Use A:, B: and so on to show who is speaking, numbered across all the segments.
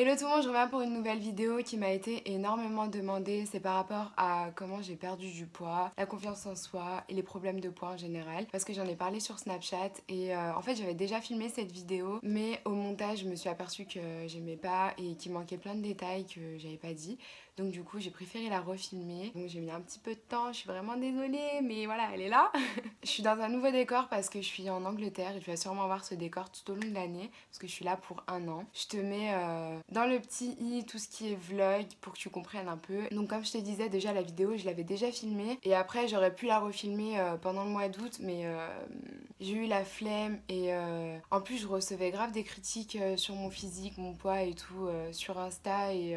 A: Hello tout le monde, je reviens pour une nouvelle vidéo qui m'a été énormément demandée. C'est par rapport à comment j'ai perdu du poids, la confiance en soi et les problèmes de poids en général. Parce que j'en ai parlé sur Snapchat et en fait j'avais déjà filmé cette vidéo. Mais au montage je me suis aperçue que j'aimais pas et qu'il manquait plein de détails que j'avais pas dit. Donc du coup j'ai préféré la refilmer. Donc j'ai mis un petit peu de temps, je suis vraiment désolée mais voilà elle est là. Je suis dans un nouveau décor parce que je suis en Angleterre et tu vas sûrement voir ce décor tout au long de l'année parce que je suis là pour un an. Je te mets dans le petit i tout ce qui est vlog pour que tu comprennes un peu. Donc comme je te disais déjà la vidéo je l'avais déjà filmée et après j'aurais pu la refilmer pendant le mois d'août mais j'ai eu la flemme et en plus je recevais grave des critiques sur mon physique, mon poids et tout sur Insta et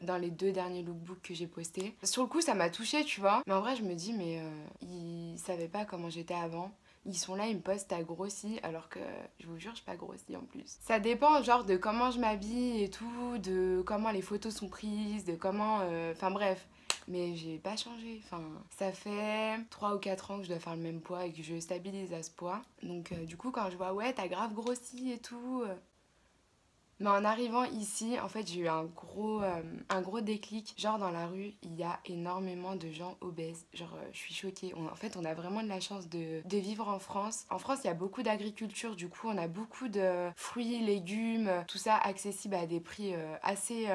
A: dans les 2 derniers lookbooks que j'ai postés. Sur le coup ça m'a touchée tu vois, mais en vrai je me dis mais ils savaient pas comment j'étais avant. Ils sont là, ils me postent t'as grossi alors que je vous jure je suis pas grossi en plus. Ça dépend genre de comment je m'habille et tout, de comment les photos sont prises, de comment... Enfin bref. Mais j'ai pas changé, enfin ça fait 3 ou 4 ans que je dois faire le même poids et que je stabilise à ce poids. Donc du coup quand je vois ouais t'as grave grossi et tout... Mais en arrivant ici, en fait, j'ai eu un gros déclic. Genre, dans la rue, il y a énormément de gens obèses. Genre, je suis choquée. En fait, on a vraiment de la chance de vivre en France. En France, il y a beaucoup d'agriculture. Du coup, on a beaucoup de fruits, légumes, tout ça accessible à des prix assez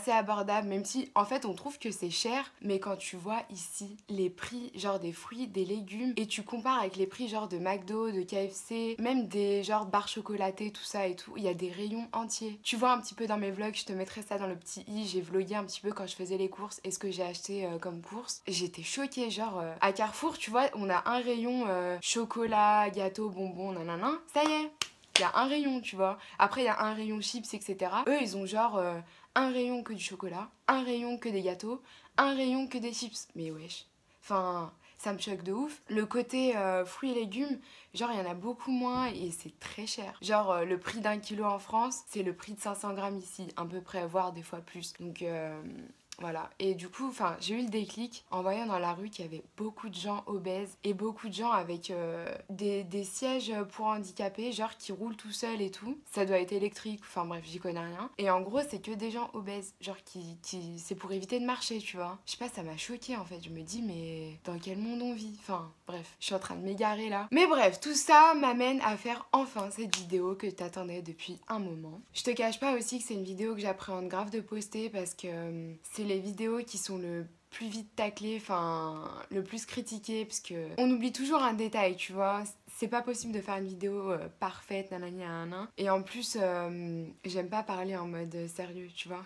A: abordables. Même si, en fait, on trouve que c'est cher. Mais quand tu vois ici les prix, genre des fruits, des légumes, et tu compares avec les prix, genre de McDo, de KFC, même des genre barres chocolatées, tout ça et tout, il y a des rayons entiers. Tu vois un petit peu dans mes vlogs, je te mettrai ça dans le petit i, j'ai vlogué un petit peu quand je faisais les courses et ce que j'ai acheté comme courses. J'étais choquée, genre à Carrefour, tu vois, on a un rayon chocolat, gâteau, bonbons, nanana, ça y est, il y a un rayon, tu vois. Après, il y a un rayon chips, etc. Eux, ils ont genre un rayon que du chocolat, un rayon que des gâteaux, un rayon que des chips. Mais wesh. Enfin, ça me choque de ouf. Le côté fruits et légumes, genre, il y en a beaucoup moins et c'est très cher. Genre, le prix d'un kilo en France, c'est le prix de 500 grammes ici, à peu près, voire des fois plus. Donc, voilà. Et du coup, enfin, j'ai eu le déclic en voyant dans la rue qu'il y avait beaucoup de gens obèses et beaucoup de gens avec des sièges pour handicapés, genre qui roulent tout seuls et tout. Ça doit être électrique, enfin bref, j'y connais rien. Et en gros, c'est que des gens obèses, genre qui c'est pour éviter de marcher, tu vois. Je sais pas, ça m'a choquée en fait. Je me dis, mais dans quel monde on vit? Enfin, bref, je suis en train de m'égarer là. Mais bref, tout ça m'amène à faire enfin cette vidéo que t'attendais depuis un moment. Je te cache pas aussi que c'est une vidéo que j'appréhende grave de poster parce que c'est les vidéos qui sont le plus vite taclées, enfin le plus critiquées parce que on oublie toujours un détail, tu vois. C'est pas possible de faire une vidéo parfaite, nanani nanana. Et en plus, j'aime pas parler en mode sérieux, tu vois.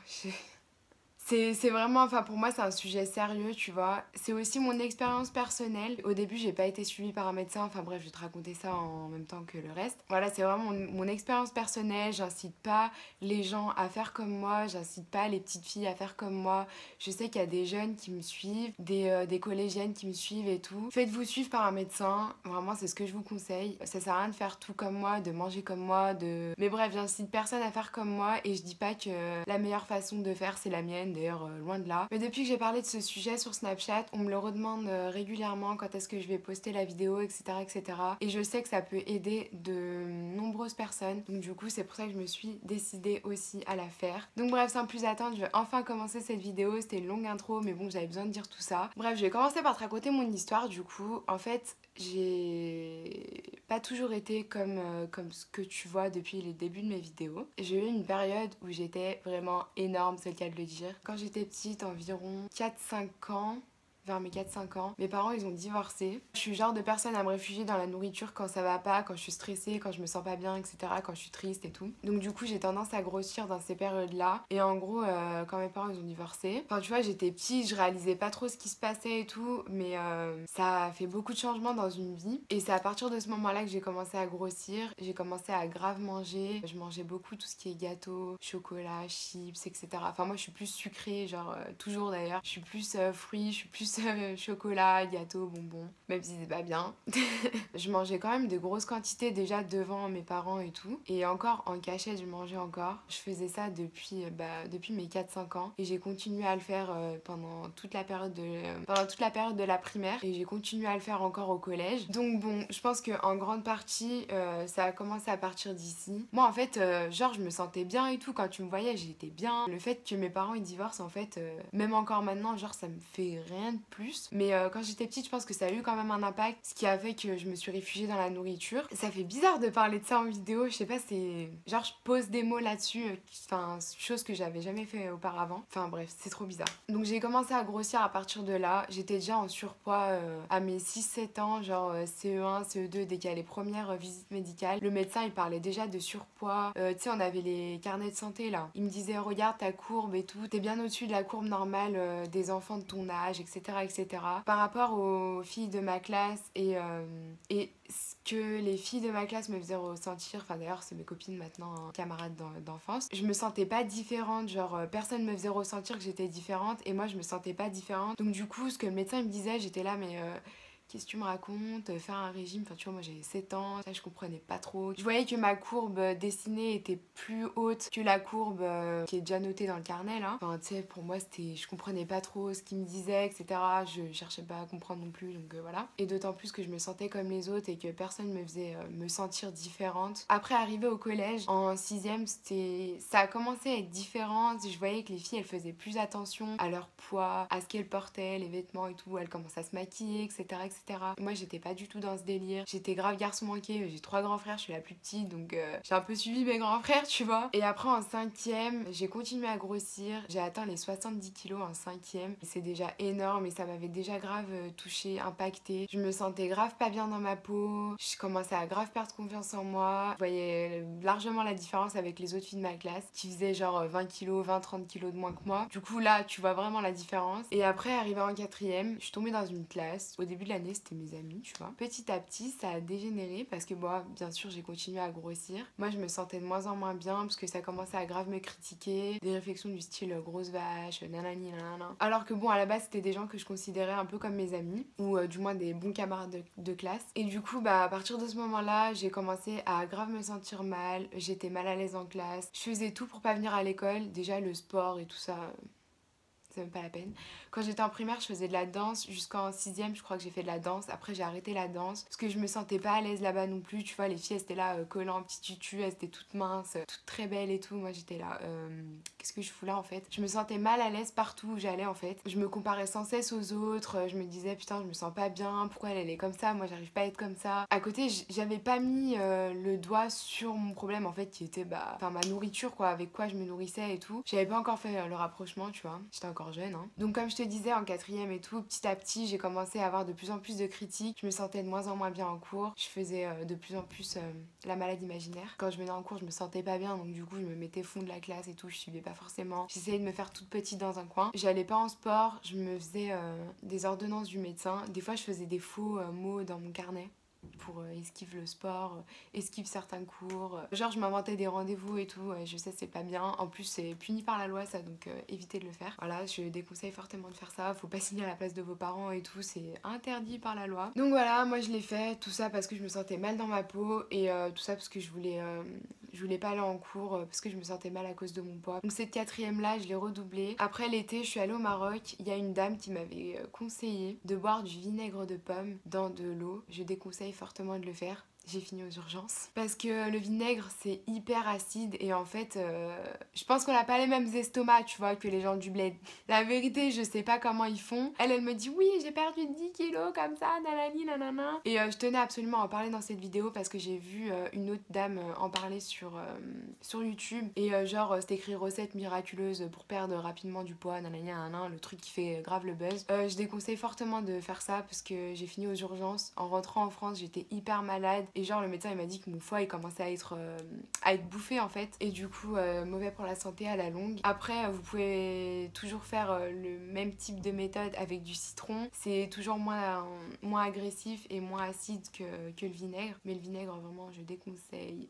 A: C'est vraiment, enfin pour moi c'est un sujet sérieux, tu vois. C'est aussi mon expérience personnelle. Au début j'ai pas été suivie par un médecin, enfin bref je vais te raconter ça en même temps que le reste. Voilà, c'est vraiment mon expérience personnelle, j'incite pas les gens à faire comme moi, j'incite pas les petites filles à faire comme moi. Je sais qu'il y a des jeunes qui me suivent, des collégiennes qui me suivent et tout. Faites-vous suivre par un médecin, vraiment c'est ce que je vous conseille. Ça sert à rien de faire tout comme moi, de manger comme moi, de... Mais bref, j'incite personne à faire comme moi et je dis pas que la meilleure façon de faire c'est la mienne. D'ailleurs loin de là. Mais depuis que j'ai parlé de ce sujet sur Snapchat, on me le redemande régulièrement quand est-ce que je vais poster la vidéo, etc., etc. Et je sais que ça peut aider de nombreuses personnes. Donc du coup, c'est pour ça que je me suis décidée aussi à la faire. Donc bref, sans plus attendre, je vais enfin commencer cette vidéo. C'était une longue intro, mais bon, j'avais besoin de dire tout ça. Bref, je vais commencer par te raconter mon histoire. Du coup, en fait, j'ai pas toujours été comme ce que tu vois depuis les débuts de mes vidéos. J'ai eu une période où j'étais vraiment énorme, c'est le cas de le dire. Quand j'étais petite, environ 4-5 ans, vers mes 4-5 ans, mes parents ils ont divorcé. Je suis le genre de personne à me réfugier dans la nourriture quand ça va pas, quand je suis stressée, quand je me sens pas bien, etc., quand je suis triste et tout. Donc du coup j'ai tendance à grossir dans ces périodes-là. Et en gros, quand mes parents ils ont divorcé, enfin tu vois j'étais petite, je réalisais pas trop ce qui se passait et tout, mais ça a fait beaucoup de changements dans une vie. Et c'est à partir de ce moment-là que j'ai commencé à grossir, j'ai commencé à grave manger. Je mangeais beaucoup tout ce qui est gâteau, chocolat, chips, etc. Enfin moi je suis plus sucrée, genre toujours d'ailleurs. Je suis plus fruits, je suis plus plus chocolat, gâteau, bonbons, même si c'est pas bien. Je mangeais quand même de grosses quantités déjà devant mes parents et tout. Et encore en cachette, je mangeais encore. Je faisais ça depuis mes 4-5 ans. Et j'ai continué à le faire pendant toute la période de la primaire. Et j'ai continué à le faire encore au collège. Donc bon, je pense qu'en grande partie, ça a commencé à partir d'ici. Moi en fait, genre je me sentais bien et tout. Quand tu me voyais, j'étais bien. Le fait que mes parents ils divorcent, en fait, même encore maintenant, genre ça me fait rien de plus. Mais quand j'étais petite, je pense que ça a eu quand même un impact. Ce qui a fait que je me suis réfugiée dans la nourriture. Ça fait bizarre de parler de ça en vidéo. Je sais pas, c'est... Genre je pose des mots là-dessus. Enfin, chose que j'avais jamais fait auparavant. Enfin bref, c'est trop bizarre. Donc j'ai commencé à grossir à partir de là. J'étais déjà en surpoids à mes 6-7 ans, genre CE1, CE2, dès qu'il y a les premières visites médicales. Le médecin, il parlait déjà de surpoids. Tu sais, on avait les carnets de santé là. Il me disait, regarde ta courbe et tout. T'es bien au-dessus de la courbe normale des enfants de ton âge, etc., etc. Par rapport aux filles de ma classe et ce que les filles de ma classe me faisaient ressentir, enfin d'ailleurs c'est mes copines maintenant, hein, camarades d'enfance, je me sentais pas différente, genre personne me faisait ressentir que j'étais différente et moi je me sentais pas différente. Donc du coup ce que le médecin il me disait, j'étais là mais qu'est-ce que tu me racontes, faire un régime, enfin tu vois moi j'avais 7 ans, ça je comprenais pas trop. Je voyais que ma courbe dessinée était plus haute que la courbe qui est déjà notée dans le carnet là. Enfin tu sais pour moi c'était, je comprenais pas trop ce qu'il me disait, etc. Je cherchais pas à comprendre non plus, donc voilà. Et d'autant plus que je me sentais comme les autres et que personne me faisait me sentir différente. Après arrivé au collège, en 6ème, ça a commencé à être différent. Je voyais que les filles elles faisaient plus attention à leur poids, à ce qu'elles portaient, les vêtements et tout, elles commençaient à se maquiller, etc., etc. Moi j'étais pas du tout dans ce délire, j'étais grave garçon manqué, j'ai 3 grands frères, je suis la plus petite donc j'ai un peu suivi mes grands frères tu vois. Et après en 5ème, j'ai continué à grossir, j'ai atteint les 70 kilos en 5ème, c'est déjà énorme et ça m'avait déjà grave touché, impacté. Je me sentais grave pas bien dans ma peau, je commençais à grave perdre confiance en moi, je voyais largement la différence avec les autres filles de ma classe qui faisaient genre 20 kilos, 20-30 kilos de moins que moi. Du coup là tu vois vraiment la différence. Et après arrivé en 4ème, je suis tombée dans une classe, au début de l'année c'était mes amis tu vois. Petit à petit ça a dégénéré parce que moi bien sûr j'ai continué à grossir. Moi je me sentais de moins en moins bien parce que ça commençait à grave me critiquer, des réflexions du style grosse vache, nanani nanana. Alors que bon à la base c'était des gens que je considérais un peu comme mes amis ou du moins des bons camarades de classe. Et du coup bah à partir de ce moment là j'ai commencé à grave me sentir mal, j'étais mal à l'aise en classe, je faisais tout pour pas venir à l'école, déjà le sport et tout ça c'est même pas la peine. Quand j'étais en primaire, je faisais de la danse. Jusqu'en 6ème, je crois que j'ai fait de la danse. Après, j'ai arrêté la danse parce que je me sentais pas à l'aise là-bas non plus. Tu vois, les filles, elles étaient là, collant un petit tutu, elles étaient toutes minces, toutes très belles et tout. Moi, j'étais là, qu'est-ce que je fous là en fait? Je me sentais mal à l'aise partout où j'allais en fait. Je me comparais sans cesse aux autres. Je me disais, putain, je me sens pas bien. Pourquoi elle est comme ça? Moi, j'arrive pas à être comme ça. À côté, j'avais pas mis le doigt sur mon problème en fait, qui était ma nourriture quoi, avec quoi je me nourrissais et tout. J'avais pas encore fait le rapprochement, tu vois. J'étais encore jeune hein. Donc comme je te disais en 4ème et tout, petit à petit j'ai commencé à avoir de plus en plus de critiques, je me sentais de moins en moins bien en cours, je faisais de plus en plus la malade imaginaire. Quand je venais en cours je me sentais pas bien donc du coup je me mettais fond de la classe et tout, je suivais pas forcément, j'essayais de me faire toute petite dans un coin, j'allais pas en sport, je me faisais des ordonnances du médecin, des fois je faisais des faux mots dans mon carnet pour esquive le sport, esquive certains cours. Genre je m'inventais des rendez-vous et tout, je sais c'est pas bien. En plus c'est puni par la loi ça donc évitez de le faire. Voilà, je déconseille fortement de faire ça, faut pas signer à la place de vos parents et tout, c'est interdit par la loi. Donc voilà, moi je l'ai fait, tout ça parce que je me sentais mal dans ma peau et tout ça parce que je voulais pas aller en cours parce que je me sentais mal à cause de mon poids. Donc cette 4ème là, je l'ai redoublée. Après l'été, je suis allée au Maroc, il y a une dame qui m'avait conseillé de boire du vinaigre de pomme dans de l'eau. Je déconseille fortement de le faire. J'ai fini aux urgences parce que le vinaigre c'est hyper acide et en fait je pense qu'on n'a pas les mêmes estomacs tu vois que les gens du bled. La vérité je sais pas comment ils font. Elle me dit oui j'ai perdu 10 kilos comme ça nanani nanana et je tenais absolument à en parler dans cette vidéo parce que j'ai vu une autre dame en parler sur YouTube et genre c'était écrit recette miraculeuse pour perdre rapidement du poids nanani nanana, le truc qui fait grave le buzz. Je déconseille fortement de faire ça parce que j'ai fini aux urgences. En rentrant en France j'étais hyper malade. et genre le médecin il m'a dit que mon foie il commençait à être bouffé en fait, et du coup mauvais pour la santé à la longue. Après vous pouvez toujours faire le même type de méthode avec du citron, c'est toujours moins agressif et moins acide que le vinaigre, mais le vinaigre vraiment je déconseille.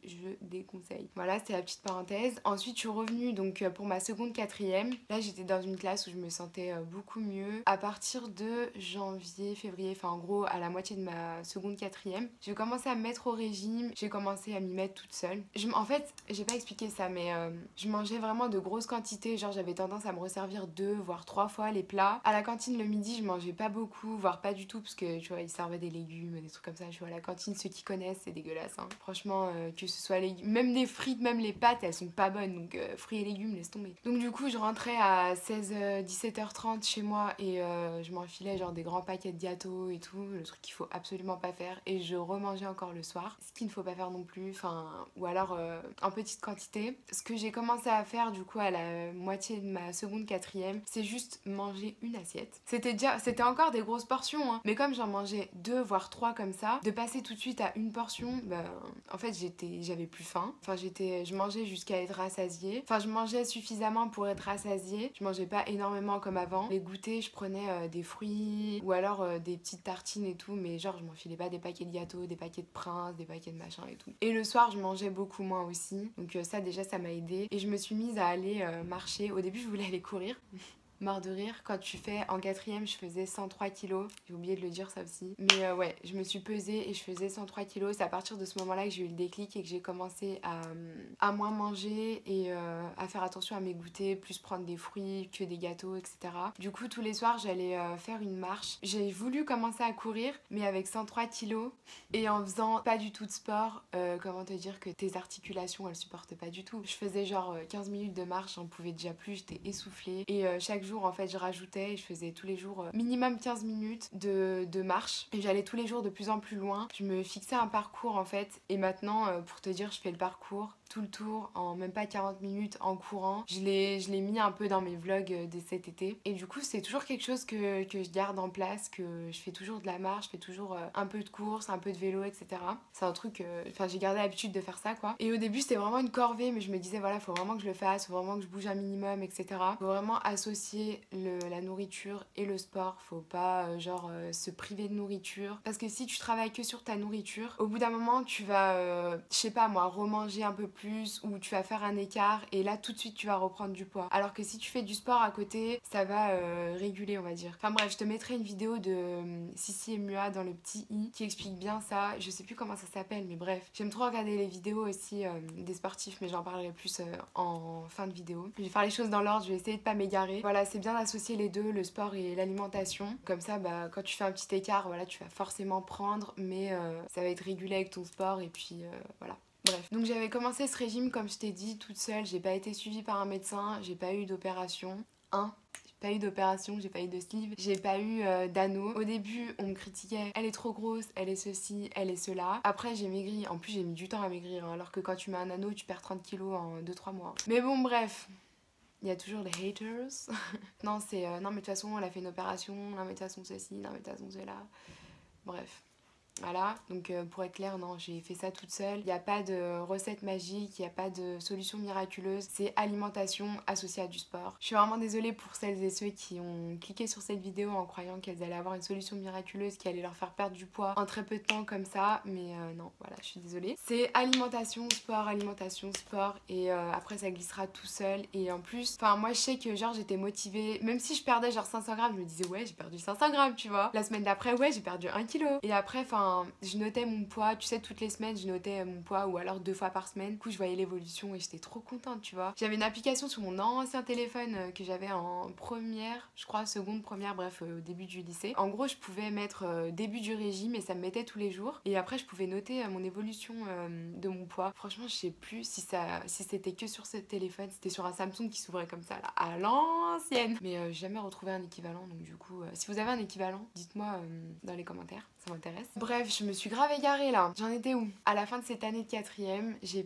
A: Voilà, c'était la petite parenthèse. Ensuite je suis revenue donc pour ma seconde quatrième. Là j'étais dans une classe où je me sentais beaucoup mieux. À partir de janvier, février, enfin en gros à la moitié de ma seconde quatrième, j'ai commencé à me mettre au régime, j'ai commencé à m'y mettre toute seule. En fait j'ai pas expliqué ça, mais je mangeais vraiment de grosses quantités, genre j'avais tendance à me resservir 2 voire 3 fois les plats. À la cantine le midi je mangeais pas beaucoup, voire pas du tout, parce que tu vois ils servaient des légumes, des trucs comme ça. Tu vois, la cantine, ceux qui connaissent, c'est dégueulasse hein. Franchement que ce soit légumes, même des frites, même les pâtes elles sont pas bonnes, donc fruits et légumes laisse tomber. Donc du coup je rentrais à 17h30 chez moi et je m'enfilais genre des grands paquets de gâteaux et tout, le truc qu'il faut absolument pas faire, et je remangeais encore le soir, ce qu'il ne faut pas faire non plus, enfin ou alors en petite quantité. Ce que j'ai commencé à faire du coup à la moitié de ma seconde quatrième, c'est juste manger une assiette. C'était encore des grosses portions hein, mais comme j'en mangeais 2 voire 3 comme ça, de passer tout de suite à une portion, ben en fait j'avais plus faim, enfin je mangeais jusqu'à être rassasiée, enfin je mangeais suffisamment pour être rassasiée, je mangeais pas énormément comme avant. Les goûters je prenais des fruits ou alors des petites tartines et tout, mais genre je m'enfilais pas des paquets de gâteaux, des paquets de Prince, des paquets de machin et tout. Et le soir je mangeais beaucoup moins aussi, donc ça déjà ça m'a aidé, et je me suis mise à aller marcher. Au début je voulais aller courir mort de rire. Quand tu fais en quatrième, je faisais 103 kilos. J'ai oublié de le dire ça aussi. Mais ouais, je me suis pesée et je faisais 103 kilos. C'est à partir de ce moment-là que j'ai eu le déclic et que j'ai commencé à moins manger et à faire attention à mes goûters, plus prendre des fruits que des gâteaux, etc. Du coup, tous les soirs, j'allais faire une marche. J'ai voulu commencer à courir, mais avec 103 kilos et en faisant pas du tout de sport, comment te dire que tes articulations, elles supportent pas du tout. Je faisais genre 15 minutes de marche, j'en pouvais déjà plus, j'étais essoufflée. Et chaque jour, en fait, je rajoutais et je faisais tous les jours minimum 15 minutes de marche. Et j'allais tous les jours de plus en plus loin. Je me fixais un parcours, en fait. Et maintenant, pour te dire, je fais le parcours tout le tour en même pas 40 minutes en courant. Je l'ai mis un peu dans mes vlogs de cet été. Et du coup, c'est toujours quelque chose que je garde en place, que je fais toujours de la marche, je fais toujours un peu de course, un peu de vélo, etc. C'est un truc, enfin j'ai gardé l'habitude de faire ça quoi. Et au début, c'était vraiment une corvée, mais je me disais voilà, faut vraiment que je le fasse, faut vraiment que je bouge un minimum, etc. Faut vraiment associer la nourriture et le sport. Faut pas se priver de nourriture. Parce que si tu travailles que sur ta nourriture, au bout d'un moment, tu vas, je sais pas moi, remanger un peu plus, ou tu vas faire un écart et là tout de suite tu vas reprendre du poids. Alors que si tu fais du sport à côté, ça va réguler on va dire. Enfin bref, je te mettrai une vidéo de Sissi et Mua dans le petit i qui explique bien ça. Je sais plus comment ça s'appelle, mais bref. J'aime trop regarder les vidéos aussi des sportifs, mais j'en parlerai plus en fin de vidéo. Je vais faire les choses dans l'ordre, je vais essayer de pas m'égarer. Voilà, c'est bien d'associer les deux, le sport et l'alimentation. Comme ça, bah, quand tu fais un petit écart, voilà, tu vas forcément prendre, mais ça va être régulé avec ton sport et puis voilà. Bref, donc j'avais commencé ce régime comme je t'ai dit toute seule, j'ai pas été suivie par un médecin, j'ai pas eu d'opération. J'ai pas eu d'opération, j'ai pas eu de sleeve, j'ai pas eu d'anneau. Au début, on me critiquait, elle est trop grosse, elle est ceci, elle est cela. Après, j'ai maigri, en plus j'ai mis du temps à maigrir, hein, alors que quand tu mets un anneau, tu perds 30 kilos en 2-3 mois. Mais bon, bref. Il y a toujours les haters. Non, c'est non, mais de toute façon, elle a fait une opération, non, mais de toute façon, ceci, non, mais de toute façon, cela. Bref. Voilà, donc pour être clair, non, j'ai fait ça toute seule. Il n'y a pas de recette magique, il n'y a pas de solution miraculeuse. C'est alimentation associée à du sport. Je suis vraiment désolée pour celles et ceux qui ont cliqué sur cette vidéo en croyant qu'elles allaient avoir une solution miraculeuse qui allait leur faire perdre du poids en très peu de temps comme ça. Mais non, voilà, je suis désolée. C'est alimentation, sport et après ça glissera tout seul. Et en plus, enfin moi je sais que genre j'étais motivée. Même si je perdais genre 500 grammes, je me disais ouais j'ai perdu 500 grammes, tu vois. La semaine d'après, ouais j'ai perdu 1 kilo. Et après, enfin je notais mon poids, tu sais, toutes les semaines je notais mon poids ou alors 2 fois par semaine. Du coup je voyais l'évolution et j'étais trop contente, tu vois. J'avais une application sur mon ancien téléphone que j'avais en première, je crois seconde, première, bref au début du lycée. En gros je pouvais mettre début du régime et ça me mettait tous les jours. Et après je pouvais noter mon évolution de mon poids. Franchement je sais plus si c'était que sur ce téléphone, c'était sur un Samsung qui s'ouvrait comme ça là, à l'ancienne. Mais j'ai jamais retrouvé un équivalent, donc du coup si vous avez un équivalent, dites-moi dans les commentaires. ça m'intéresse. Bref, je me suis grave égarée là. J'en étais où? À la fin de cette année de quatrième, j'ai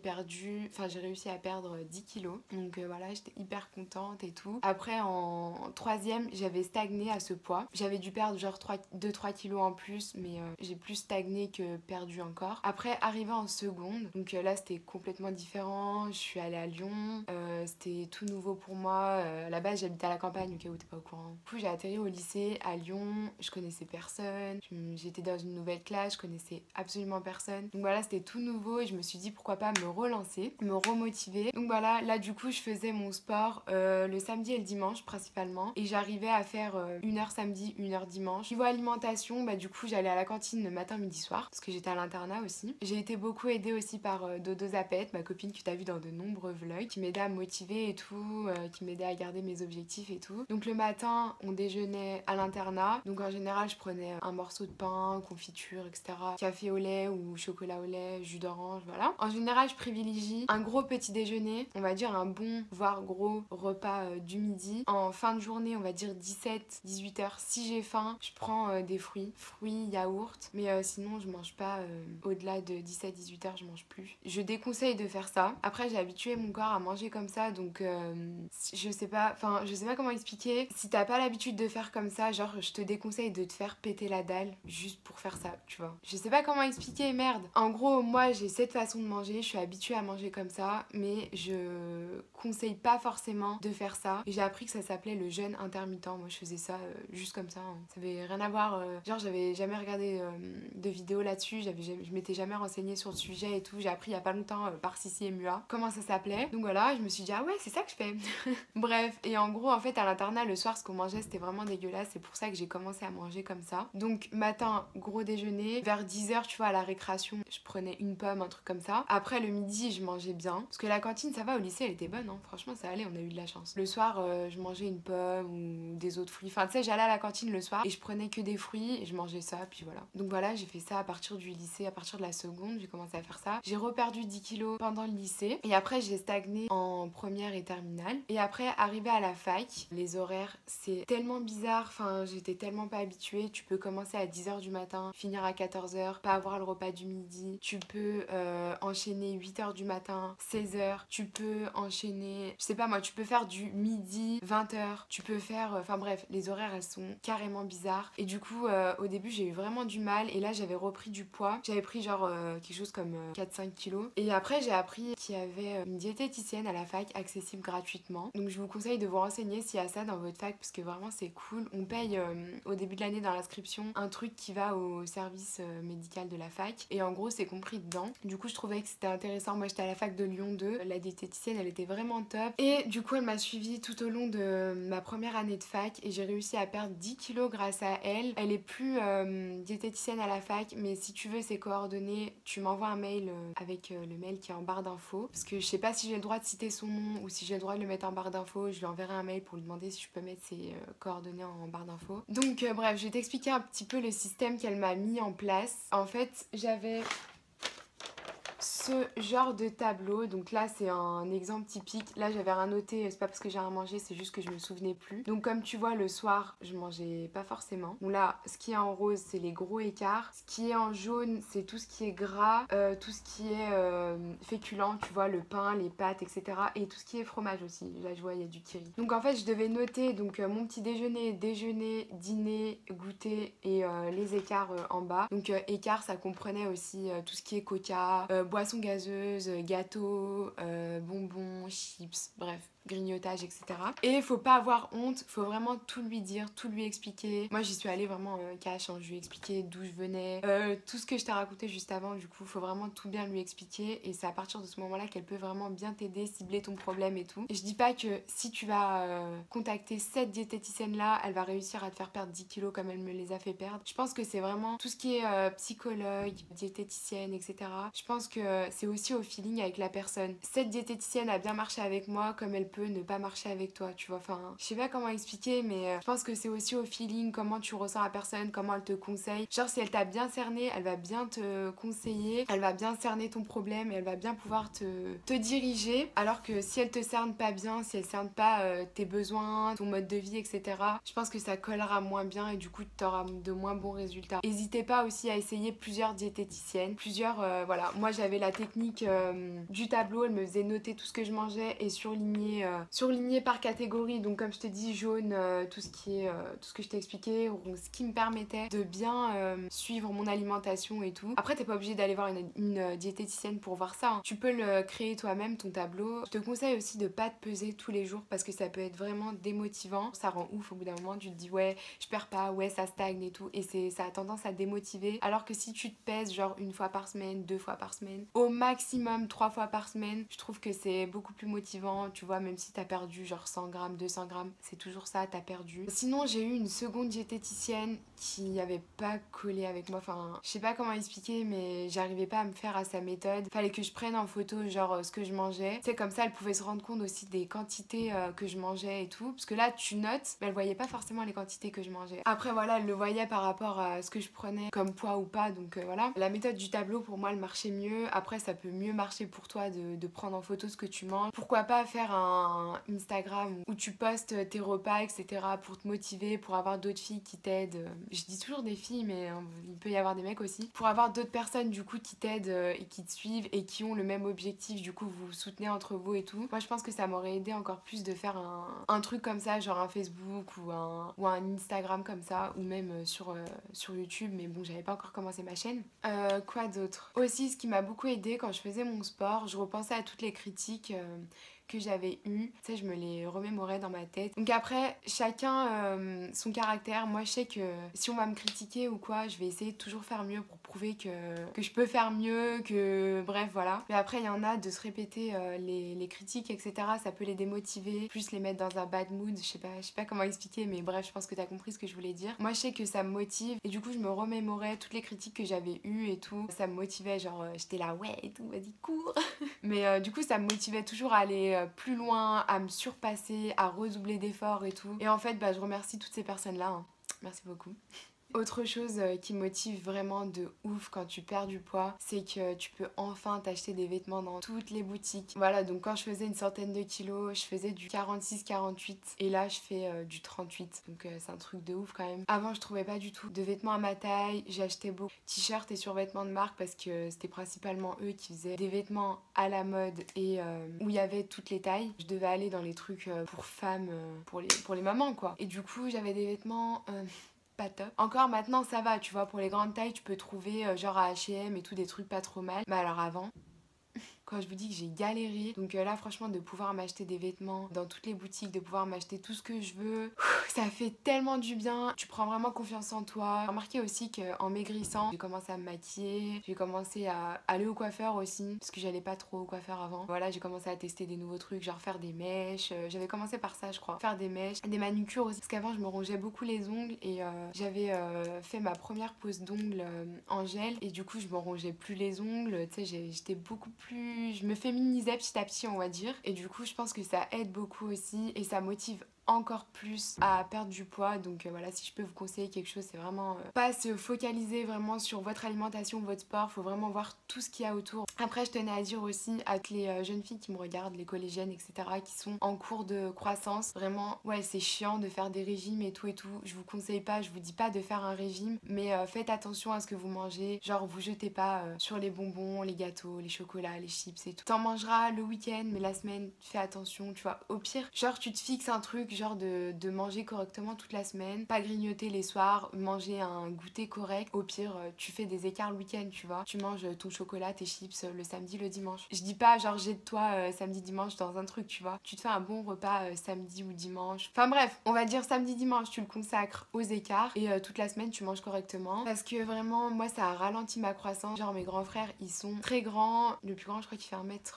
A: réussi à perdre 10 kilos. Donc voilà, j'étais hyper contente et tout. Après, en troisième, j'avais stagné à ce poids. J'avais dû perdre genre 2-3 kilos en plus, mais j'ai plus stagné que perdu encore. Après, arrivé en seconde, donc là c'était complètement différent. Je suis allée à Lyon, c'était tout nouveau pour moi. À la base, j'habitais à la campagne, au cas où t'es pas au courant. Du coup, j'ai atterri au lycée à Lyon, je connaissais personne. J'étais dans une nouvelle classe, je connaissais absolument personne. Donc voilà, c'était tout nouveau et je me suis dit pourquoi pas me relancer, me remotiver. Donc voilà, là du coup, je faisais mon sport le samedi et le dimanche principalement. Et j'arrivais à faire 1 heure samedi, 1 heure dimanche. Niveau alimentation, bah du coup, j'allais à la cantine le matin, midi, soir, parce que j'étais à l'internat aussi. J'ai été beaucoup aidée aussi par Dodo Zapette, ma copine que t'as vu dans de nombreux vlogs, qui m'aidait à me motiver et tout, qui m'aidait à garder mes objectifs et tout. Donc le matin, on déjeunait à l'internat. Donc en général, je prenais un morceau de pain, confiture, etc. Café au lait ou chocolat au lait, jus d'orange, voilà. En général, je privilégie un gros petit déjeuner, on va dire un bon, voire gros repas du midi. En fin de journée, on va dire 17-18 heures. Si j'ai faim, je prends des fruits, yaourt. Mais sinon, je mange pas au-delà de 17-18 heures, je mange plus. Je déconseille de faire ça. Après, j'ai habitué mon corps à manger comme ça, donc je sais pas comment expliquer. Si t'as pas l'habitude de faire comme ça, genre je te déconseille de te faire péter la dalle juste pour faire ça, tu vois. Je sais pas comment expliquer, merde. En gros, moi j'ai cette façon de manger, je suis habituée à manger comme ça, mais je conseille pas forcément de faire ça. J'ai appris que ça s'appelait le jeûne intermittent. Moi je faisais ça juste comme ça, hein. Ça avait rien à voir, genre j'avais jamais regardé de vidéos là-dessus, je m'étais jamais renseignée sur le sujet et tout. J'ai appris il y a pas longtemps par Sissi et Mua comment ça s'appelait. Donc voilà, je me suis dit ah ouais, c'est ça que je fais. Bref, et en gros en fait à l'internat le soir ce qu'on mangeait c'était vraiment dégueulasse, c'est pour ça que j'ai commencé à manger comme ça. Donc matin, gros déjeuner, vers 10h tu vois à la récréation, je prenais une pomme, un truc comme ça. Après le midi, je mangeais bien parce que la cantine ça va au lycée, elle était bonne hein. Franchement ça allait, on a eu de la chance. Le soir, je mangeais une pomme ou des autres fruits. Enfin tu sais, j'allais à la cantine le soir et je prenais que des fruits et je mangeais ça puis voilà. Donc voilà, j'ai fait ça à partir du lycée, à partir de la seconde, j'ai commencé à faire ça. J'ai reperdu 10 kilos pendant le lycée et après j'ai stagné en première et terminale. Et après arrivé à la fac, les horaires c'est tellement bizarre, enfin j'étais tellement pas habituée. Tu peux commencer à 10h du matin, finir à 14h, pas avoir le repas du midi. Tu peux enchaîner 8h du matin, 16h. Tu peux enchaîner, je sais pas moi, tu peux faire du midi, 20h. Tu peux faire, enfin bref, les horaires elles sont carrément bizarres. Et du coup au début j'ai eu vraiment du mal et là j'avais repris du poids. J'avais pris genre quelque chose comme 4-5 kilos. Et après j'ai appris qu'il y avait une diététicienne à la fac accessible gratuitement. Donc je vous conseille de vous renseigner s'il y a ça dans votre fac parce que vraiment c'est cool. On paye au début de l'année dans l'inscription un truc qui va au service médical de la fac et en gros c'est compris dedans. Du coup je trouvais que c'était intéressant. Moi j'étais à la fac de Lyon 2, la diététicienne elle était vraiment top et du coup elle m'a suivie tout au long de ma première année de fac et j'ai réussi à perdre 10 kilos grâce à elle. Elle est plus diététicienne à la fac mais si tu veux ses coordonnées tu m'envoies un mail avec le mail qui est en barre d'infos parce que je sais pas si j'ai le droit de citer son nom ou si j'ai le droit de le mettre en barre d'infos. Je lui enverrai un mail pour lui demander si je peux mettre ses coordonnées en barre d'infos. Donc bref, je vais t'expliquer un petit peu le système qu'elle m'a mis en place. En fait, j'avais ce genre de tableau, donc là c'est un exemple typique. Là j'avais rien noté, c'est pas parce que j'ai rien mangé, c'est juste que je me souvenais plus. Donc comme tu vois le soir je mangeais pas forcément. Donc là ce qui est en rose c'est les gros écarts, ce qui est en jaune c'est tout ce qui est gras, tout ce qui est féculent, tu vois le pain, les pâtes etc. et tout ce qui est fromage aussi. Là je vois il y a du kiri. Donc en fait je devais noter donc mon petit déjeuner, dîner, goûter et les écarts en bas. Donc écarts ça comprenait aussi tout ce qui est coca, boissons gazeuses, gâteaux, bonbons, chips, bref, grignotage, etc. Et faut pas avoir honte, faut vraiment tout lui dire, tout lui expliquer. Moi j'y suis allée vraiment cash, hein, je lui ai expliqué d'où je venais, tout ce que je t'ai raconté juste avant, du coup faut vraiment tout bien lui expliquer et c'est à partir de ce moment-là qu'elle peut vraiment bien t'aider, cibler ton problème et tout. Et je dis pas que si tu vas contacter cette diététicienne-là, elle va réussir à te faire perdre 10 kilos comme elle me les a fait perdre. Je pense que c'est vraiment tout ce qui est psychologue, diététicienne, etc. Je pense que c'est aussi au feeling avec la personne. Cette diététicienne a bien marché avec moi comme elle peut peut ne pas marcher avec toi, tu vois. Enfin, je sais pas comment expliquer, mais je pense que c'est aussi au feeling, comment tu ressens la personne, comment elle te conseille. Genre si elle t'a bien cerné, elle va bien te conseiller, elle va bien cerner ton problème et elle va bien pouvoir te diriger. Alors que si elle te cerne pas bien, si elle cerne pas tes besoins, ton mode de vie, etc., je pense que ça collera moins bien et du coup tu auras de moins bons résultats. N'hésitez pas aussi à essayer plusieurs diététiciennes, voilà. Moi j'avais la technique du tableau, elle me faisait noter tout ce que je mangeais et surligner par catégorie. Donc comme je te dis, jaune, tout ce que je t'ai expliqué, ce qui me permettait de bien suivre mon alimentation et tout. Après t'es pas obligé d'aller voir une diététicienne pour voir ça, hein. Tu peux le créer toi-même ton tableau. Je te conseille aussi de pas te peser tous les jours parce que ça peut être vraiment démotivant. Ça rend ouf au bout d'un moment, tu te dis ouais je perds pas, ouais ça stagne et tout, et ça a tendance à démotiver. Alors que si tu te pèses genre une fois par semaine, 2 fois par semaine, au maximum 3 fois par semaine, je trouve que c'est beaucoup plus motivant, tu vois. Même si t'as perdu genre 100 grammes, 200 grammes, c'est toujours ça, t'as perdu. Sinon j'ai eu une seconde diététicienne qui avait pas collé avec moi, enfin je sais pas comment expliquer, mais j'arrivais pas à me faire à sa méthode. Fallait que je prenne en photo genre ce que je mangeais, c'est comme ça elle pouvait se rendre compte aussi des quantités que je mangeais et tout, parce que là tu notes, mais elle voyait pas forcément les quantités que je mangeais. Après voilà, elle le voyait par rapport à ce que je prenais comme poids ou pas, donc voilà. La méthode du tableau pour moi elle marchait mieux. Après ça peut mieux marcher pour toi de prendre en photo ce que tu manges. Pourquoi pas faire un Instagram où tu postes tes repas, etc., pour te motiver, pour avoir d'autres filles qui t'aident. Je dis toujours des filles, mais il peut y avoir des mecs aussi. Pour avoir d'autres personnes du coup qui t'aident et qui te suivent et qui ont le même objectif, du coup vous vous soutenez entre vous et tout. Moi je pense que ça m'aurait aidé encore plus de faire un truc comme ça, genre un Facebook ou un Instagram comme ça, ou même sur YouTube, mais bon j'avais pas encore commencé ma chaîne. Quoi d'autre? Aussi ce qui m'a beaucoup aidé quand je faisais mon sport, je repensais à toutes les critiques que j'avais eu, tu sais, je me les remémorais dans ma tête. Donc après, chacun son caractère. Moi je sais que si on va me critiquer ou quoi, je vais essayer de toujours faire mieux pour prouver que je peux faire mieux, que bref voilà. Mais après il y en a de se répéter les critiques, etc., ça peut les démotiver, plus les mettre dans un bad mood. Je sais pas comment expliquer, mais bref, je pense que t'as compris ce que je voulais dire. Moi je sais que ça me motive et du coup je me remémorais toutes les critiques que j'avais eues et tout. Ça me motivait, genre j'étais là ouais et tout, vas-y cours. Mais du coup ça me motivait toujours à aller plus loin, à me surpasser, à redoubler d'efforts et tout. Et en fait je remercie toutes ces personnes là, hein. Merci beaucoup. Autre chose qui motive vraiment de ouf quand tu perds du poids, c'est que tu peux enfin t'acheter des vêtements dans toutes les boutiques. Voilà, donc quand je faisais une centaine de kilos, je faisais du 46-48 et là je fais du 38. Donc c'est un truc de ouf quand même. Avant je trouvais pas du tout de vêtements à ma taille, j'achetais beaucoup de t-shirts et survêtements de marque parce que c'était principalement eux qui faisaient des vêtements à la mode et où il y avait toutes les tailles. Je devais aller dans les trucs pour femmes, pour les mamans quoi. Et du coup j'avais des vêtements... pas top. Encore maintenant ça va, tu vois, pour les grandes tailles tu peux trouver genre à H&M et tout des trucs pas trop mal. Mais alors avant, quand je vous dis que j'ai galéré, donc là franchement de pouvoir m'acheter des vêtements dans toutes les boutiques, de pouvoir m'acheter tout ce que je veux, ça fait tellement du bien. Tu prends vraiment confiance en toi. J'ai remarqué aussi qu'en maigrissant, j'ai commencé à me maquiller, j'ai commencé à aller au coiffeur aussi, parce que j'allais pas trop au coiffeur avant. Voilà, j'ai commencé à tester des nouveaux trucs, genre faire des mèches. J'avais commencé par ça je crois, faire des mèches, des manucures aussi, parce qu'avant je me rongeais beaucoup les ongles et j'avais fait ma première pose d'ongles en gel et du coup je me rongeais plus les ongles, tu sais, j'étais beaucoup plus... Je me féminisais petit à petit on va dire, et du coup je pense que ça aide beaucoup aussi et ça motive encore plus à perdre du poids. Donc voilà, si je peux vous conseiller quelque chose, c'est vraiment pas se focaliser vraiment sur votre alimentation, votre sport, faut vraiment voir tout ce qu'il y a autour. Après je tenais à dire aussi à toutes les jeunes filles qui me regardent, les collégiennes etc., qui sont en cours de croissance, vraiment ouais c'est chiant de faire des régimes et tout, je vous conseille pas, je vous dis pas de faire un régime, mais faites attention à ce que vous mangez, genre vous jetez pas sur les bonbons, les gâteaux, les chocolats, les chips et tout. T'en mangeras le week-end mais la semaine fais attention, tu vois, au pire genre tu te fixes un truc genre de manger correctement toute la semaine, pas grignoter les soirs, manger un goûter correct. Au pire, tu fais des écarts le week-end, tu vois. Tu manges ton chocolat, tes chips le samedi, le dimanche. Je dis pas genre jette-toi samedi, dimanche dans un truc, tu vois. Tu te fais un bon repas samedi ou dimanche. Enfin bref, on va dire samedi, dimanche, tu le consacres aux écarts et toute la semaine, tu manges correctement. Parce que vraiment, moi, ça a ralenti ma croissance. Genre mes grands frères, ils sont très grands. Le plus grand, je crois crois qu'il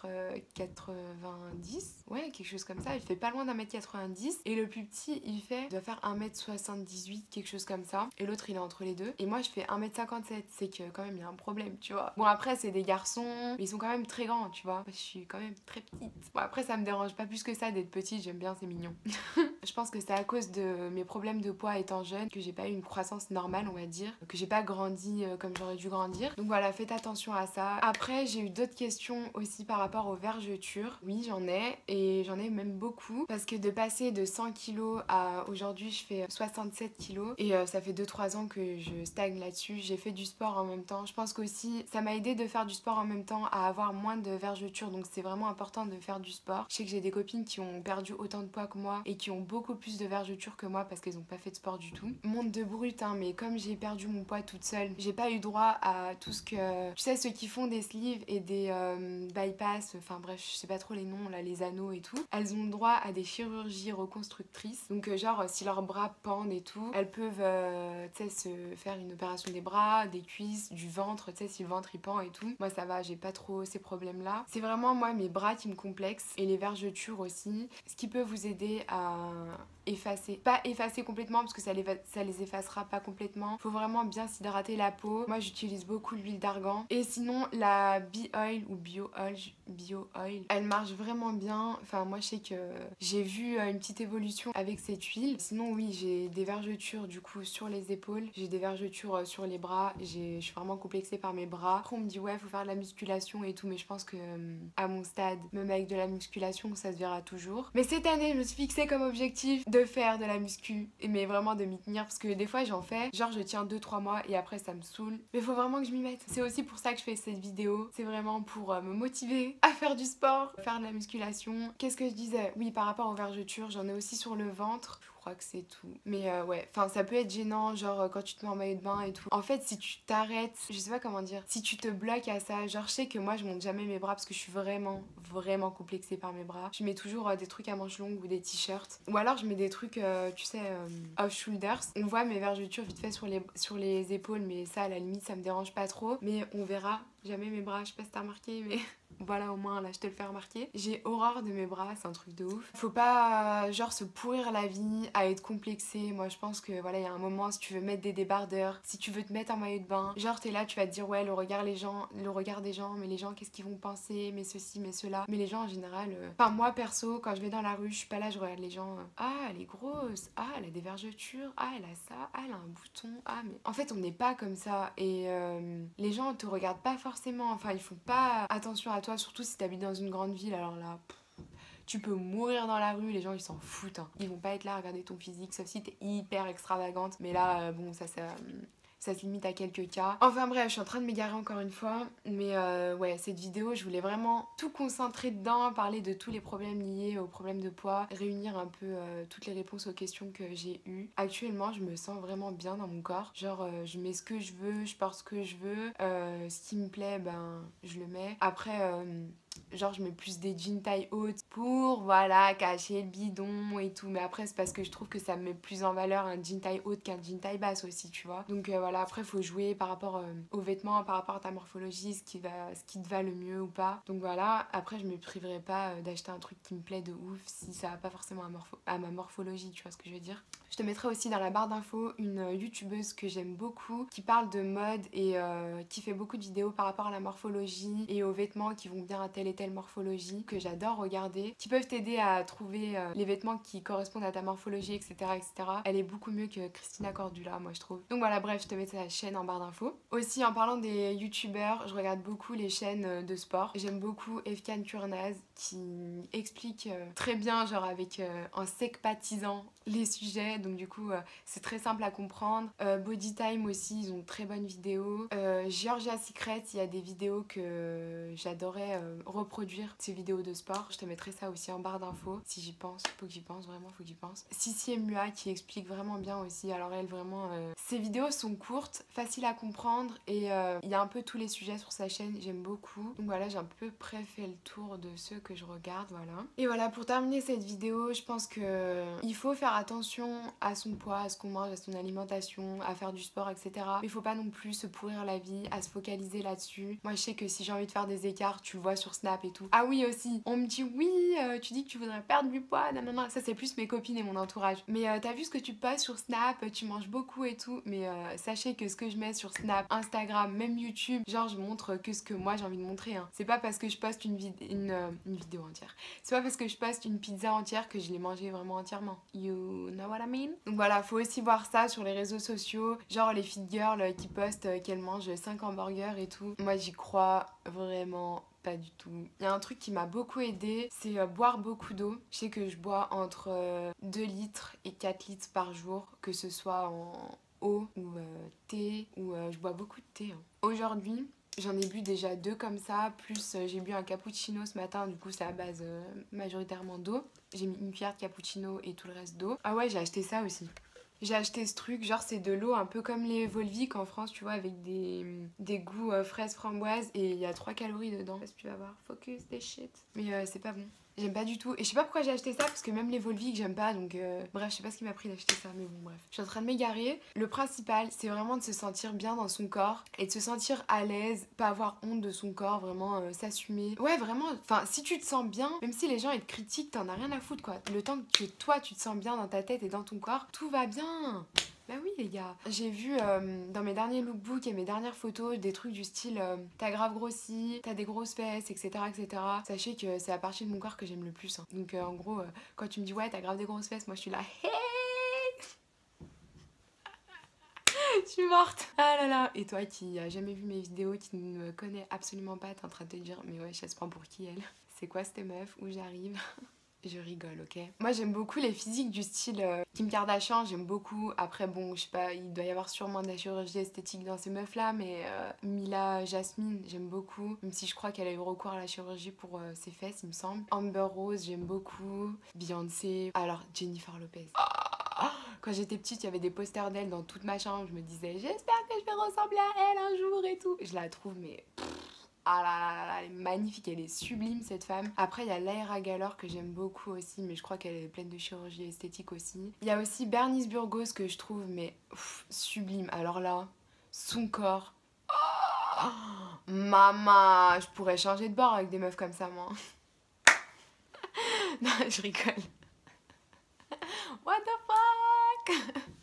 A: fait 1m90, ouais, quelque chose comme ça, il fait pas loin d'1m90, et le plus petit il doit faire 1m78, quelque chose comme ça, et l'autre il est entre les deux, et moi je fais 1m57, c'est que quand même il y a un problème, tu vois. Bon après c'est des garçons, mais ils sont quand même très grands, tu vois, je suis quand même très petite. Bon après ça me dérange pas plus que ça d'être petite, j'aime bien, c'est mignon. Je pense que c'est à cause de mes problèmes de poids étant jeune que j'ai pas eu une croissance normale, on va dire, que j'ai pas grandi comme j'aurais dû grandir. Donc voilà, faites attention à ça. Après, j'ai eu d'autres questions aussi par rapport aux vergetures. Oui, j'en ai, et j'en ai même beaucoup, parce que de passer de 100 kilos à aujourd'hui, je fais 67 kilos, et ça fait 2-3 ans que je stagne là-dessus. J'ai fait du sport en même temps. Je pense qu'aussi, ça m'a aidé de faire du sport en même temps à avoir moins de vergetures, donc c'est vraiment important de faire du sport. Je sais que j'ai des copines qui ont perdu autant de poids que moi et qui ont beaucoup plus de vergetures que moi parce qu'elles n'ont pas fait de sport du tout. Monde de brut, hein, mais comme j'ai perdu mon poids toute seule, j'ai pas eu droit à tout ce que... Tu sais, ceux qui font des sleeves et des bypass, enfin bref, je sais pas trop les noms, là, les anneaux et tout, elles ont droit à des chirurgies reconstructrices. Donc genre, si leurs bras pendent et tout, elles peuvent, tu sais, se faire une opération des bras, des cuisses, du ventre, tu sais, si le ventre il pend et tout. Moi, ça va, j'ai pas trop ces problèmes-là. C'est vraiment, moi, mes bras qui me complexent et les vergetures aussi. Ce qui peut vous aider à effacer, pas effacer complètement parce que ça les effacera pas complètement. Faut vraiment bien s'hydrater la peau. Moi j'utilise beaucoup l'huile d'argan, et sinon la Bee Oil ou Bio Oil, elle marche vraiment bien. Enfin moi je sais que j'ai vu une petite évolution avec cette huile. Sinon oui, j'ai des vergetures du coup sur les épaules, j'ai des vergetures sur les bras, je suis vraiment complexée par mes bras. Après on me dit ouais faut faire de la musculation et tout, mais je pense que à mon stade, même avec de la musculation, ça se verra toujours. Mais cette année je me suis fixée comme objectif de faire de la muscu, mais vraiment de m'y tenir, parce que des fois j'en fais, genre je tiens 2-3 mois et après ça me saoule, mais faut vraiment que je m'y mette. C'est aussi pour ça que je fais cette vidéo, c'est vraiment pour me motiver à faire du sport, faire de la musculation. Qu'est-ce que je disais? Oui, par rapport aux vergetures, j'en ai aussi sur le ventre. Je crois que c'est tout. Mais ouais, enfin ça peut être gênant, genre quand tu te mets en maillot de bain et tout. En fait, si tu t'arrêtes, je sais pas comment dire, si tu te bloques à ça, genre je sais que moi je monte jamais mes bras parce que je suis vraiment complexée par mes bras. Je mets toujours des trucs à manches longues ou des t-shirts. Ou alors je mets des trucs, tu sais, off shoulders. On voit mes vergetures vite fait sur les épaules, mais ça à la limite ça me dérange pas trop. Mais on verra jamais mes bras, je sais pas si t'as remarqué, mais... Voilà, au moins là je te le fais remarquer. J'ai horreur de mes bras, c'est un truc de ouf. Faut pas genre se pourrir la vie à être complexé. Moi je pense que voilà, il y a un moment, si tu veux mettre des débardeurs, si tu veux te mettre en maillot de bain, genre t'es là, tu vas te dire ouais le regard des gens, mais les gens qu'est-ce qu'ils vont penser, mais ceci, mais cela. Mais les gens en général, enfin moi perso, quand je vais dans la rue, je suis pas là, je regarde les gens, ah elle est grosse, ah elle a des vergetures, ah elle a ça, ah elle a un bouton, ah mais... En fait on n'est pas comme ça, et les gens te regardent pas forcément, enfin ils font pas attention à toi, surtout si t'habites dans une grande ville, alors là... Tu peux mourir dans la rue, les gens ils s'en foutent, hein. Ils vont pas être là à regarder ton physique, sauf si t'es hyper extravagante. Mais là, bon, ça se limite à quelques cas. Enfin bref, je suis en train de m'égarer encore une fois. Mais ouais, cette vidéo, je voulais vraiment tout concentrer dedans, parler de tous les problèmes liés aux problèmes de poids, réunir un peu toutes les réponses aux questions que j'ai eues. Actuellement, je me sens vraiment bien dans mon corps. Genre, je mets ce que je veux, je porte ce que je veux. Ce qui me plaît, ben, je le mets. Après... genre je mets plus des jeans taille haute pour voilà cacher le bidon et tout, mais après c'est parce que je trouve que ça me met plus en valeur un jean taille haute qu'un jean taille basse aussi, tu vois. Donc voilà, après faut jouer par rapport aux vêtements, par rapport à ta morphologie, ce qui te va le mieux ou pas. Donc voilà, après je me priverai pas d'acheter un truc qui me plaît de ouf si ça va pas forcément à ma morphologie, tu vois ce que je veux dire. Je te mettrai aussi dans la barre d'infos une youtubeuse que j'aime beaucoup, qui parle de mode et qui fait beaucoup de vidéos par rapport à la morphologie et aux vêtements qui vont bien à telle et telle morphologie, que j'adore regarder, qui peuvent t'aider à trouver les vêtements qui correspondent à ta morphologie, etc., etc. Elle est beaucoup mieux que Christina Cordula, moi je trouve. Donc voilà, bref, je te mets sa chaîne en barre d'infos. Aussi, en parlant des youtubeurs, je regarde beaucoup les chaînes de sport. J'aime beaucoup Efkan Kurnaz qui explique très bien, genre avec en segpatisant les sujets, donc du coup c'est très simple à comprendre. Body Time aussi, ils ont de très bonnes vidéos. Georgia Secret, il y a des vidéos que j'adorais reproduire, ces vidéos de sport. Je te mettrai ça aussi en barre d'infos si j'y pense, faut que j'y pense, vraiment faut que j'y pense. Sissi Mua qui explique vraiment bien aussi, alors elle vraiment... Ses vidéos sont courtes, faciles à comprendre et il y a un peu tous les sujets sur sa chaîne, j'aime beaucoup. Donc voilà, j'ai à peu près fait le tour de ceux que je regarde, voilà. Et voilà, pour terminer cette vidéo, je pense que il faut faire attention à son poids, à ce qu'on mange, à son alimentation, à faire du sport, etc. Mais il faut pas non plus se pourrir la vie, à se focaliser là-dessus. Moi je sais que si j'ai envie de faire des écarts, tu le vois sur Snap et tout. Ah oui aussi, on me dit oui, tu dis que tu voudrais perdre du poids, nanana. Ça c'est plus mes copines et mon entourage. Mais t'as vu ce que tu postes sur Snap, tu manges beaucoup et tout. Mais sachez que ce que je mets sur Snap, Instagram, même YouTube, genre je montre que ce que moi j'ai envie de montrer. Hein. C'est pas parce que je poste une vidéo entière. C'est pas parce que je poste une pizza entière que je l'ai mangée vraiment entièrement. You know what I mean? Donc voilà, faut aussi voir ça sur les réseaux sociaux. Genre les fit girls qui postent qu'elles mangent 5 hamburgers et tout. Moi j'y crois vraiment pas du tout. Il y a un truc qui m'a beaucoup aidé, c'est boire beaucoup d'eau. Je sais que je bois entre 2 litres et 4 litres par jour, que ce soit en eau ou thé, ou je bois beaucoup de thé. Hein. Aujourd'hui, j'en ai bu déjà 2 comme ça, plus j'ai bu un cappuccino ce matin, du coup c'est à base majoritairement d'eau. J'ai mis une cuillère de cappuccino et tout le reste d'eau. Ah ouais, j'ai acheté ça aussi. J'ai acheté ce truc, genre c'est de l'eau un peu comme les Volvic en France, tu vois, avec des goûts fraises framboises et il y a 3 calories dedans. Parce que tu vas voir, focus des shit. Mais c'est pas bon. J'aime pas du tout. Et je sais pas pourquoi j'ai acheté ça, parce que même les Volvic j'aime pas, donc bref, je sais pas ce qui m'a pris d'acheter ça, mais bon, bref. Je suis en train de m'égarer. Le principal, c'est vraiment de se sentir bien dans son corps et de se sentir à l'aise, pas avoir honte de son corps, vraiment s'assumer. Ouais, vraiment, enfin, si tu te sens bien, même si les gens ils te critiquent, t'en as rien à foutre, quoi. Le temps que toi tu te sens bien dans ta tête et dans ton corps, tout va bien. Bah oui les gars, j'ai vu dans mes derniers lookbooks et mes dernières photos des trucs du style t'as grave grossi, t'as des grosses fesses, etc. etc. Sachez que c'est la partie de mon corps que j'aime le plus. Hein. Donc en gros, quand tu me dis ouais t'as grave des grosses fesses, moi je suis là hey. Je suis morte. Ah là là. Et toi qui a jamais vu mes vidéos, qui ne me connaît absolument pas, t'es en train de te dire mais ouais, elle se prend pour qui elle? C'est quoi cette meuf? Où j'arrive? Je rigole, ok. Moi j'aime beaucoup les physiques du style Kim Kardashian, j'aime beaucoup. Après bon, je sais pas, il doit y avoir sûrement de la chirurgie esthétique dans ces meufs là, mais Mila Jasmine, j'aime beaucoup. Même si je crois qu'elle a eu recours à la chirurgie pour ses fesses, il me semble. Amber Rose, j'aime beaucoup. Beyoncé. Alors Jennifer Lopez. Quand j'étais petite, il y avait des posters d'elle dans toute ma chambre. Je me disais, j'espère que je vais ressembler à elle un jour et tout. Je la trouve, mais... Ah là là là, elle est magnifique, elle est sublime cette femme. Après il y a Laïra Galore que j'aime beaucoup aussi, mais je crois qu'elle est pleine de chirurgie esthétique aussi. Il y a aussi Bernice Burgos que je trouve mais sublime. Alors là, son corps. Oh, maman, je pourrais changer de bord avec des meufs comme ça moi. Non, je rigole. What the fuck.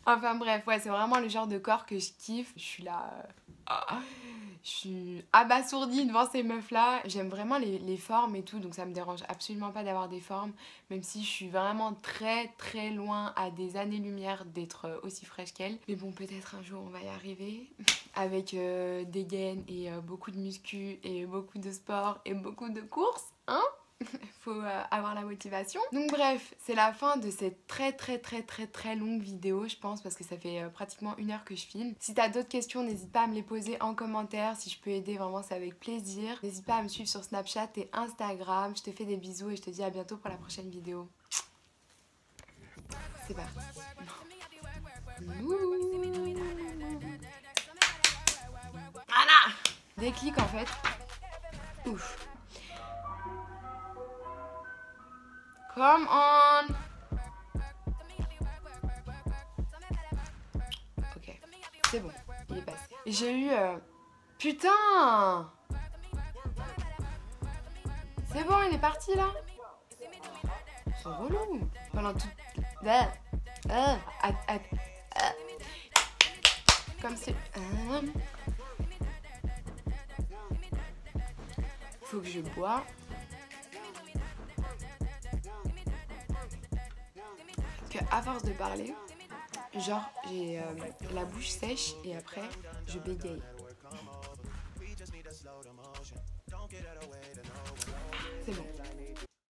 A: Enfin bref, ouais, c'est vraiment le genre de corps que je kiffe. Je suis là... Je suis abasourdie devant ces meufs là. J'aime vraiment les formes et tout, donc ça me dérange absolument pas d'avoir des formes, même si je suis vraiment très très loin à des années-lumière d'être aussi fraîche qu'elle. Mais bon, peut-être un jour on va y arriver avec des gaines et beaucoup de muscu et beaucoup de sport et beaucoup de courses, hein. Faut avoir la motivation. Donc bref, c'est la fin de cette très longue vidéo, je pense, parce que ça fait pratiquement 1 heure que je filme. Si t'as d'autres questions, n'hésite pas à me les poser en commentaire. Si je peux aider, vraiment, c'est avec plaisir. N'hésite pas à me suivre sur Snapchat et Instagram. Je te fais des bisous et je te dis à bientôt pour la prochaine vidéo. C'est parti. Voilà. Déclic en fait. Ouf. Come on! Ok, c'est bon, il est passé. J'ai eu... Putain! C'est bon, il est parti là? C'est relou. Pendant tout... Comme si... Faut que je bois. À force de parler, genre j'ai la bouche sèche et après je bégaye. C'est bon.